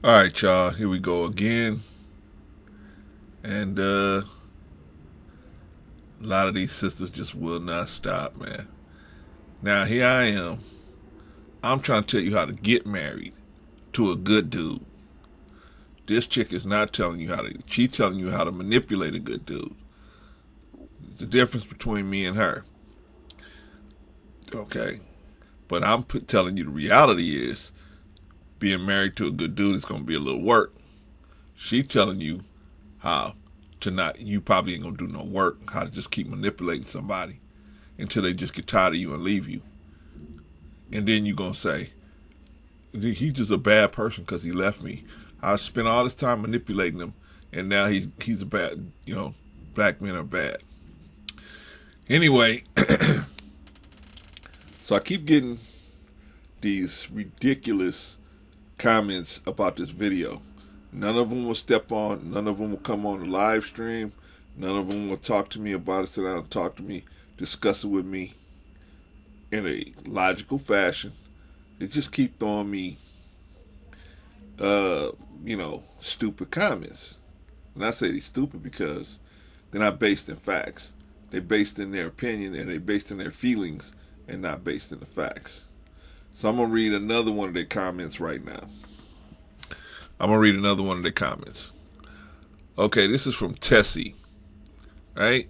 All right, y'all. Here we go again. And a lot of these sisters just will not stop, man. Now, here I am. I'm trying to tell you how to get married to a good dude. This chick is not telling you how to, she's telling you how to manipulate a good dude. The difference between me and her. Okay. But I'm telling you the reality is being married to a good dude is going to be a little work. She telling you how to not, you probably ain't going to do no work, how to just keep manipulating somebody until they just get tired of you and leave you. And then you're going to say, he's just a bad person because he left me. I spent all this time manipulating him, and now he's a bad, black men are bad. Anyway, so I keep getting these ridiculous comments about this video. None of them will step on, none of them will come on the live stream, none of them will talk to me about it, sit down and talk to me, discuss it with me in a logical fashion. They just keep throwing me, stupid comments. And I say they're stupid because they're not based in facts. They're based in their opinion and they're based in their feelings and not based in the facts. So I'm going to read another one of their comments right now. I'm going to read another one of their comments. Okay, this is from Tessie, right?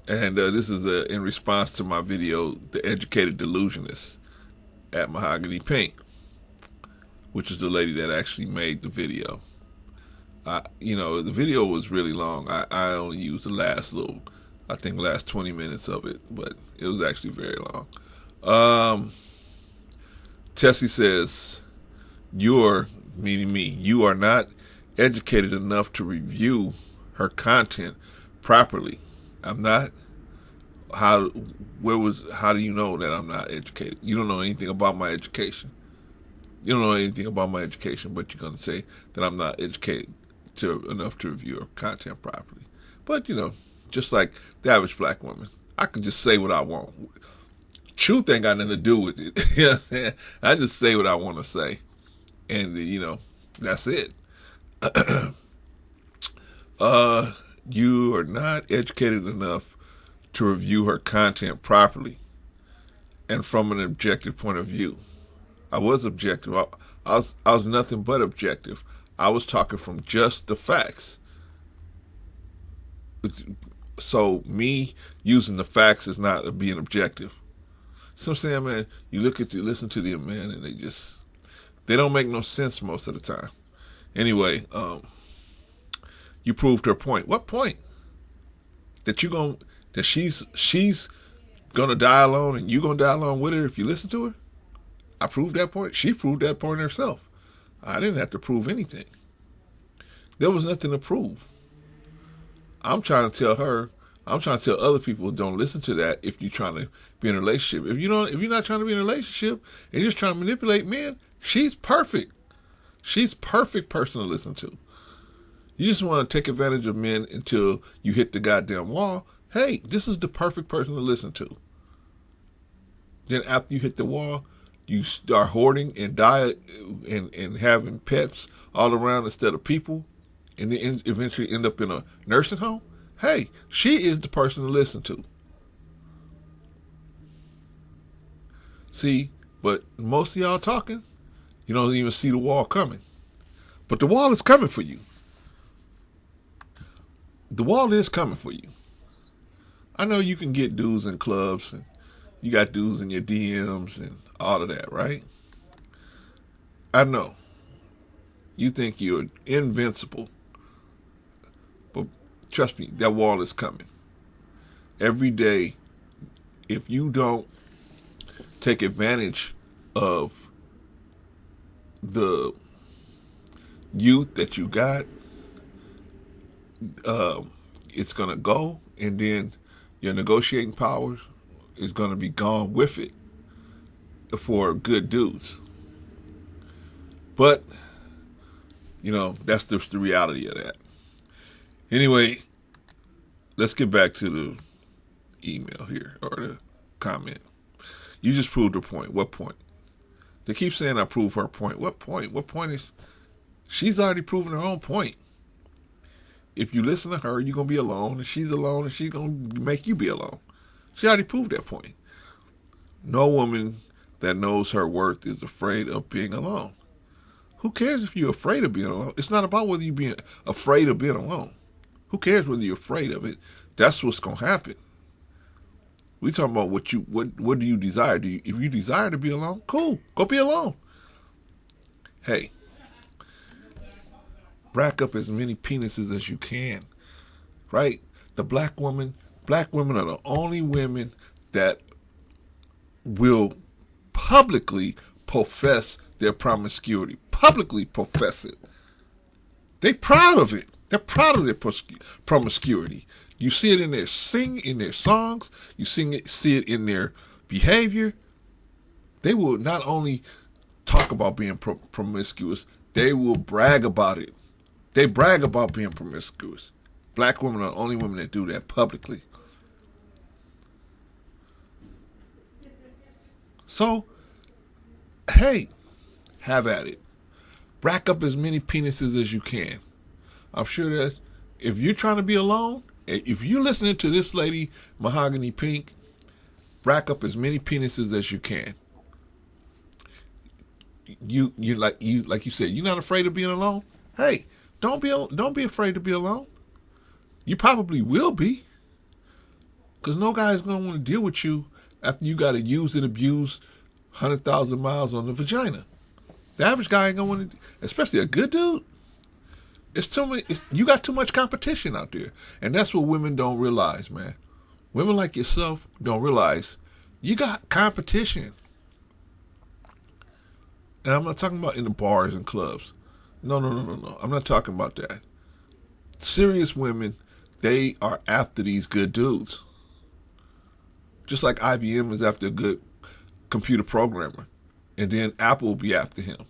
And this is in response to my video, The Educated Delusionist at Mahogany Pink, which is the lady that actually made the video. The video was really long. I only used the last 20 minutes of it, but it was actually very long. Tessie says, meaning me, you are not educated enough to review her content properly. I'm not. How do you know that I'm not educated? You don't know anything about my education. You don't know anything about my education, but you're going to say that I'm not educated enough to review her content properly. But, just like the average black woman, I can just say what I want. Truth ain't got nothing to do with it. You know what I'm saying? I just say what I want to say. And, that's it. You are not educated enough to review her content properly and from an objective point of view. I was objective. I was nothing but objective. I was talking from just the facts. So me using the facts is not being objective. So I'm saying, man, listen to them, man, and they don't make no sense most of the time. Anyway, you proved her point. What point? That she's gonna die alone and you gonna die alone with her if you listen to her? I proved that point. She proved that point herself. I didn't have to prove anything. There was nothing to prove. I'm trying to tell other people, don't listen to that if you're trying to be in a relationship. If you're not trying to be in a relationship and you're just trying to manipulate men, she's perfect. She's perfect person to listen to. You just want to take advantage of men until you hit the goddamn wall. Hey, this is the perfect person to listen to. Then after you hit the wall, you start hoarding and die and having pets all around instead of people, and then eventually end up in a nursing home. Hey, she is the person to listen to. See, but most of y'all talking, you don't even see the wall coming. But the wall is coming for you. The wall is coming for you. I know you can get dudes in clubs and you got dudes in your DMs and all of that, right? I know. You think you're invincible. But trust me, that wall is coming. Every day, if you don't take advantage of the youth that you got, it's going to go, and then your negotiating powers is going to be gone with it for good dudes. But, that's just the reality of that. Anyway, let's get back to the email here, or the comment. You just proved a point. What point? They keep saying I prove her point. What point? What point is... She's already proven her own point. If you listen to her, you're going to be alone, and she's alone, and she's going to make you be alone. She already proved that point. No woman that knows her worth is afraid of being alone. Who cares if you're afraid of being alone? It's not about whether you're being afraid of being alone. Who cares whether you're afraid of it? That's what's going to happen. We talking about what do you desire? If you desire to be alone, cool, go be alone. Hey, rack up as many penises as you can, right? The black women are the only women that will publicly profess their promiscuity, publicly profess it. They're proud of it. They're proud of their promiscuity. You see it in their in their songs. You see it in their behavior. They will not only talk about being promiscuous, they will brag about it. They brag about being promiscuous. Black women are the only women that do that publicly. So, hey, have at it. Rack up as many penises as you can. I'm sure that if you're trying to be alone, if you're listening to this lady, Mahogany Pink, rack up as many penises as you can. You like you said, you're not afraid of being alone? Hey, don't be afraid to be alone. You probably will be. Because no guy's going to want to deal with you after you got to use and abuse 100,000 miles on the vagina. The average guy ain't going to want to, especially a good dude. It's too many. You got too much competition out there. And that's what women don't realize, man. Women like yourself don't realize you got competition. And I'm not talking about in the bars and clubs. No. I'm not talking about that. Serious women, they are after these good dudes. Just like IBM is after a good computer programmer. And then Apple will be after him.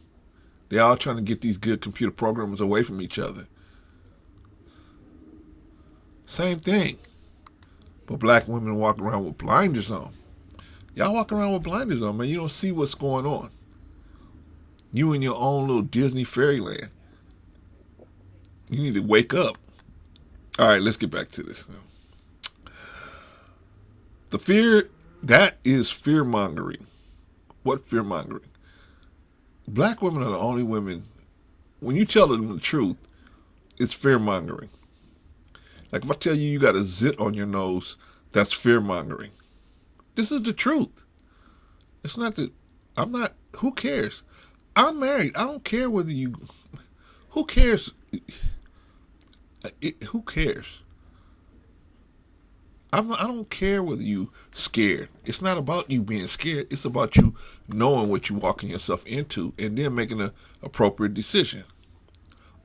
They're all trying to get these good computer programmers away from each other. Same thing. But black women walk around with blinders on. Y'all walk around with blinders on, man. You don't see what's going on. You in your own little Disney fairyland. You need to wake up. All right, let's get back to this now. The fear, that is fear-mongering. What fear-mongering? Black women are the only women, when you tell them the truth, it's fear-mongering. Like if I tell you got a zit on your nose, that's fear-mongering. This is the truth. It's not that, who cares? I'm married. I don't care whether you, who cares? Who cares? I don't care whether you scared. It's not about you being scared. It's about you knowing what you're walking yourself into and then making an appropriate decision.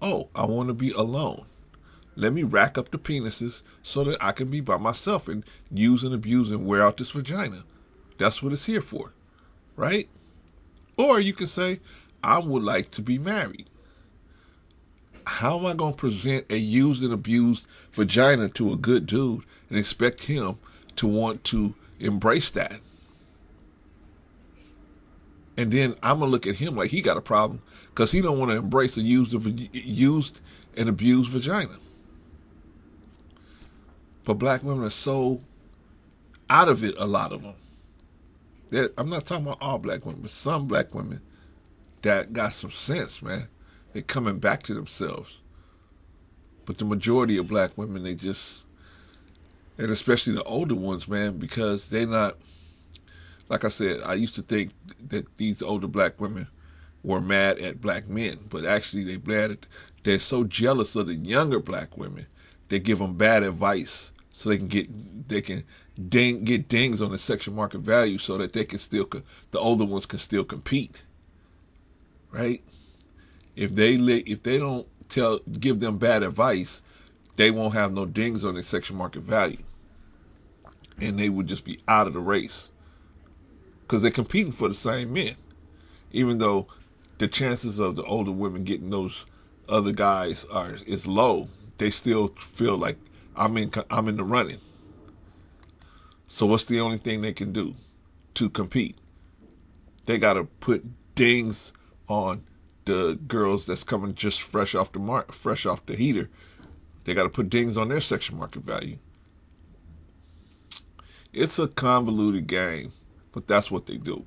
Oh, I want to be alone. Let me rack up the penises so that I can be by myself and use and abuse and wear out this vagina. That's what it's here for, right? Or you can say, I would like to be married. How am I going to present a used and abused vagina to a good dude and expect him to want to embrace that? And then I'm going to look at him like he got a problem because he don't want to embrace a used and abused vagina. But black women are so out of it, a lot of them. I'm not talking about all black women, but some black women that got some sense, man. They're coming back to themselves. But the majority of black women, they just, and especially the older ones, man, because they not, like I said, I used to think that these older black women were mad at black men, but actually they're so jealous of the younger black women, they give them bad advice so they can get dings on the sexual market value so that they can still, the older ones can still compete, right? If they don't give them bad advice, they won't have no dings on their sexual market value, and they would just be out of the race because they're competing for the same men. Even though the chances of the older women getting those other guys is low, they still feel like I'm in the running. So what's the only thing they can do to compete? They got to put dings on the girls that's coming just fresh off the heater. They got to put dings on their section market value. It's a convoluted game, but that's what they do.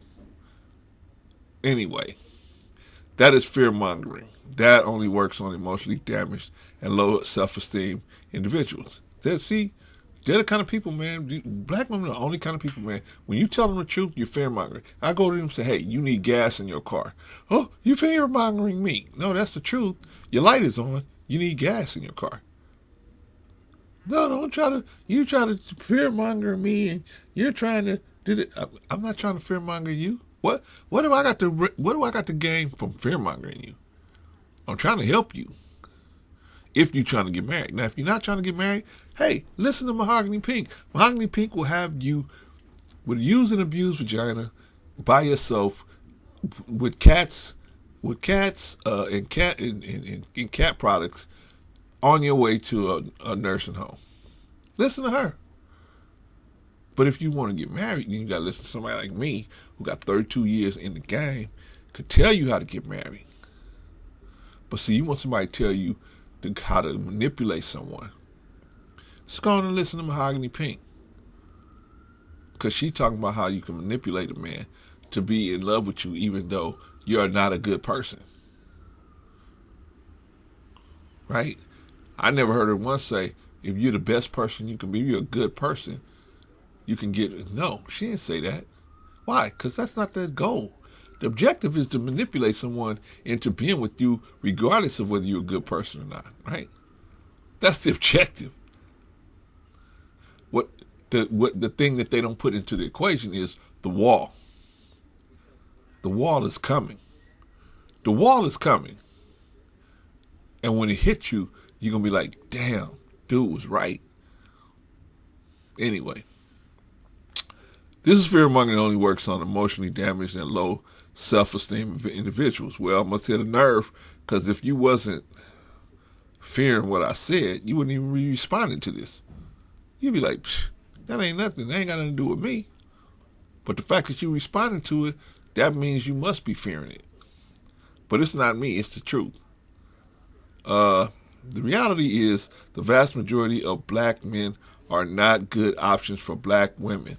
Anyway, that is fear mongering. That only works on emotionally damaged and low self-esteem individuals. They're the kind of people, man. Black women are the only kind of people, man. When you tell them the truth, you're fear mongering. I go to them and say, hey, you need gas in your car. Oh, you're fear mongering me. No, that's the truth. Your light is on. You need gas in your car. No, don't try to. You try to fear monger me, and you're trying to do it. I'm not trying to fear monger you. What do I got to? What do I got to gain from fear mongering you? I'm trying to help you. If you're trying to get married. Now, if you're not trying to get married, hey, listen to Mahogany Pink. Mahogany Pink will have you with use and abuse vagina by yourself with cats and cat products on your way to a nursing home. Listen to her. But if you want to get married, then you got to listen to somebody like me who got 32 years in the game, could tell you how to get married. But see, you want somebody to tell you how to manipulate someone. Just go on and listen to Mahogany Pink. Because she talking about how you can manipulate a man to be in love with you even though you're not a good person. Right? I never heard her once say, if you're the best person you can be, if you're a good person, you can get... No, she didn't say that. Why? Because that's not the goal. The objective is to manipulate someone into being with you regardless of whether you're a good person or not, right? That's the objective. What the thing that they don't put into the equation is the wall. The wall is coming. The wall is coming. And when it hits you, you're going to be like, damn, dude was right. Anyway, this is fear mongering only works on emotionally damaged and low self-esteem of individuals. Well, I must hit a nerve, because if you wasn't fearing what I said, you wouldn't even be responding to this. You'd be like, that ain't nothing. That ain't got nothing to do with me. But the fact that you responding to it, that means you must be fearing it. But it's not me. It's the truth. The reality is the vast majority of black men are not good options for black women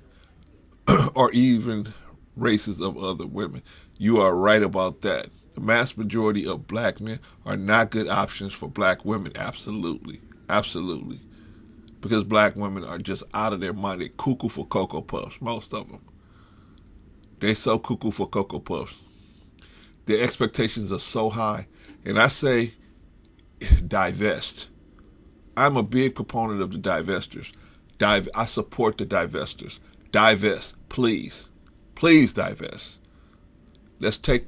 or even races of other women. You are right about that. The vast majority of black men are not good options for black women. Absolutely. Absolutely. Because black women are just out of their mind. They're cuckoo for Cocoa Puffs. Most of them. They're so cuckoo for Cocoa Puffs. Their expectations are so high. And I say, divest. I'm a big proponent of the divestors. I support the divestors. Divest, please. Please divest. Let's take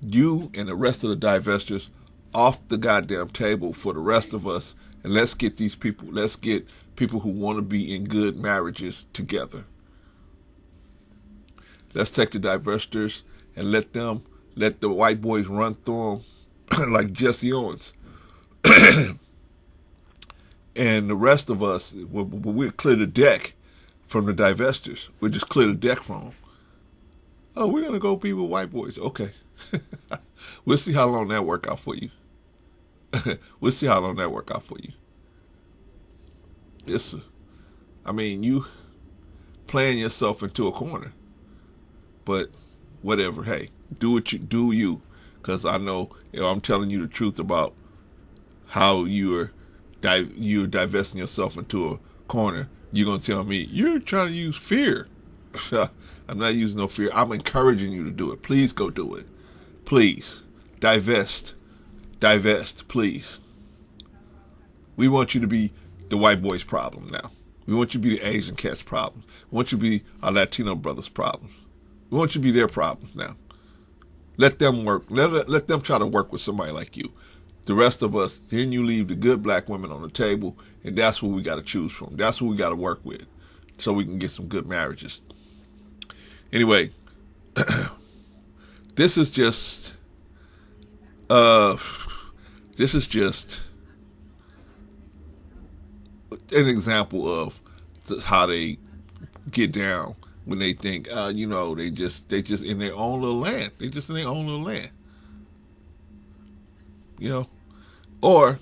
you and the rest of the divestors off the goddamn table for the rest of us, and let's get people who want to be in good marriages together. Let's take the divestors and let the white boys run through them like Jesse Owens. And the rest of us, we'll clear the deck from the divestors. We'll just clear the deck from them. Oh, we're going to go be with white boys. Okay. We'll see how long that work out for you. We'll see how long that work out for you. You playing yourself into a corner. But whatever, hey, do you. Because I know, I'm telling you the truth about how you're divesting yourself into a corner. You're going to tell me, you're trying to use fear. I'm not using no fear. I'm encouraging you to do it. Please go do it. Please. Divest. Divest, please. We want you to be the white boy's problem now. We want you to be the Asian cat's problem. We want you to be our Latino brothers' problems. We want you to be their problems now. Let them work. Let them try to work with somebody like you. The rest of us, then you leave the good black women on the table, and that's what we got to choose from. That's what we got to work with so we can get some good marriages. Anyway, this is just an example of how they get down when they think, they just in their own little land. They just in their own little land, you know. Or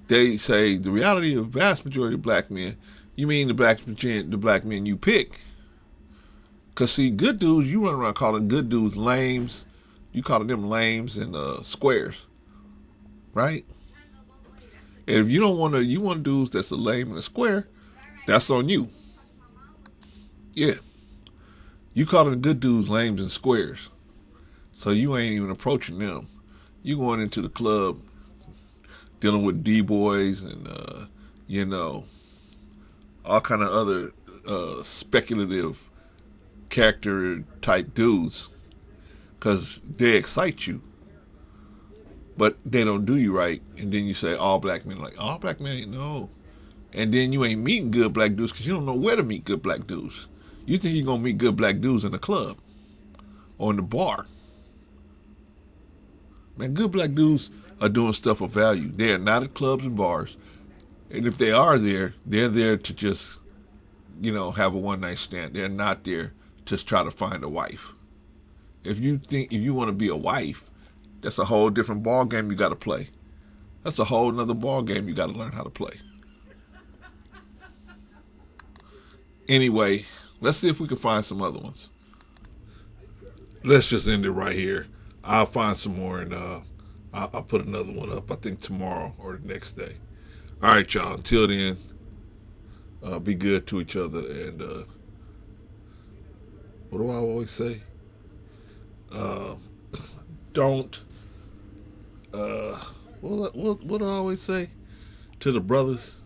they say the reality of the vast majority of black men. You mean the black men you pick? Cause see, good dudes, you run around calling good dudes lames. You calling them lames and squares, right? And if you don't want to, you want dudes that's a lame and a square, that's on you. Yeah, you calling good dudes lames and squares, so you ain't even approaching them. You going into the club dealing with D boys and you know all kind of other speculative character type dudes because they excite you, but they don't do you right. And then you say all black men, like all black men ain't no. And then you ain't meeting good black dudes because you don't know where to meet good black dudes. You think you're gonna meet good black dudes in the club or in the bar. Man, good black dudes are doing stuff of value. They are not at clubs and bars. And if they are there, they're there to just, have a one night stand. They're not there to try to find a wife. If you want to be a wife, that's a whole different ball game you got to play. That's a whole nother ball game you got to learn how to play. Anyway, let's see if we can find some other ones. Let's just end it right here. I'll find some more and I'll put another one up, I think tomorrow or the next day. All right, y'all. Until then, be good to each other. And what do I always say? Don't. What do I always say to the brothers?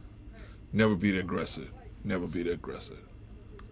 Never be the aggressor. Never be the aggressor.